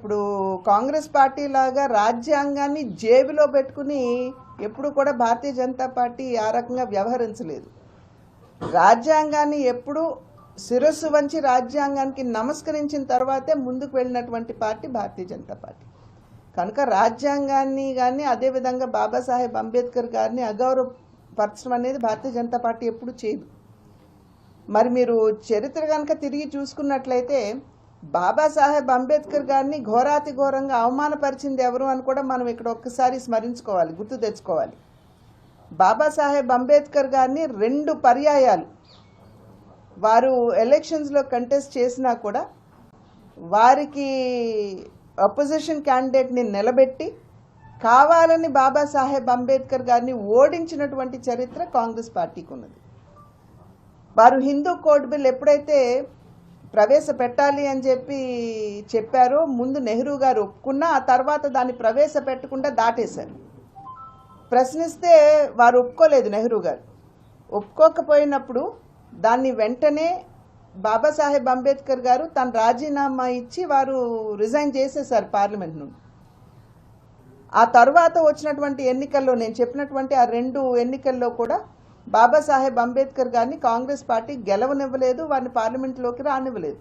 ఇప్పుడు కాంగ్రెస్ పార్టీ లాగా రాజ్యాంగాన్ని జేబులో పెట్టుకుని ఎప్పుడు కూడా భారతీయ జనతా పార్టీ ఆ రకంగా వ్యవహరించలేదు. రాజ్యాంగాన్ని ఎప్పుడు శిరస్సు వంచి రాజ్యాంగానికి నమస్కరించిన తర్వాతే ముందుకు వెళ్ళినటువంటి పార్టీ భారతీయ జనతా పార్టీ. కనుక రాజ్యాంగాన్ని కానీ అదేవిధంగా బాబాసాహెబ్ అంబేద్కర్ గారిని అగౌరవపరచడం అనేది భారతీయ జనతా పార్టీ ఎప్పుడు చేయదు. మరి మీరు చరిత్ర కనుక తిరిగి చూసుకున్నట్లయితే బాబాసాహెబ్ అంబేద్కర్ గారిని ఘోరాతి ఘోరంగా అవమానపరిచింది ఎవరు అని కూడా మనం ఇక్కడ ఒక్కసారి స్మరించుకోవాలి, గుర్తు తెచ్చుకోవాలి. బాబాసాహెబ్ అంబేద్కర్ గారిని 2 పర్యాయాలు వారు ఎలక్షన్స్లో కంటెస్ట్ చేసినా కూడా వారికి అపోజిషన్ క్యాండిడేట్ని నిలబెట్టి కావాలని బాబాసాహెబ్ అంబేద్కర్ గారిని ఓడించినటువంటి చరిత్ర కాంగ్రెస్ పార్టీకి ఉన్నది. వారు హిందూ కోడ్ బిల్ ఎప్పుడైతే ప్రవేశపెట్టాలి అని చెప్పారో ముందు నెహ్రూ గారు ఒప్పుకున్నా ఆ తర్వాత దాన్ని ప్రవేశపెట్టకుండా దాటేశారు. ప్రశ్నిస్తే వారు ఒప్పుకోలేదు. నెహ్రూ గారు ఒప్పుకోకపోయినప్పుడు దాన్ని వెంటనే బాబాసాహెబ్ అంబేద్కర్ గారు తన రాజీనామా ఇచ్చి వారు రిజైన్ చేసేశారు పార్లమెంట్ నుండి. ఆ తర్వాత వచ్చినటువంటి ఎన్నికల్లో నేను చెప్పినటువంటి ఆ 2 ఎన్నికల్లో కూడా బాబాసాహెబ్ అంబేద్కర్ గారిని కాంగ్రెస్ పార్టీ గెలవనివ్వలేదు, వారిని పార్లమెంట్లోకి రానివ్వలేదు.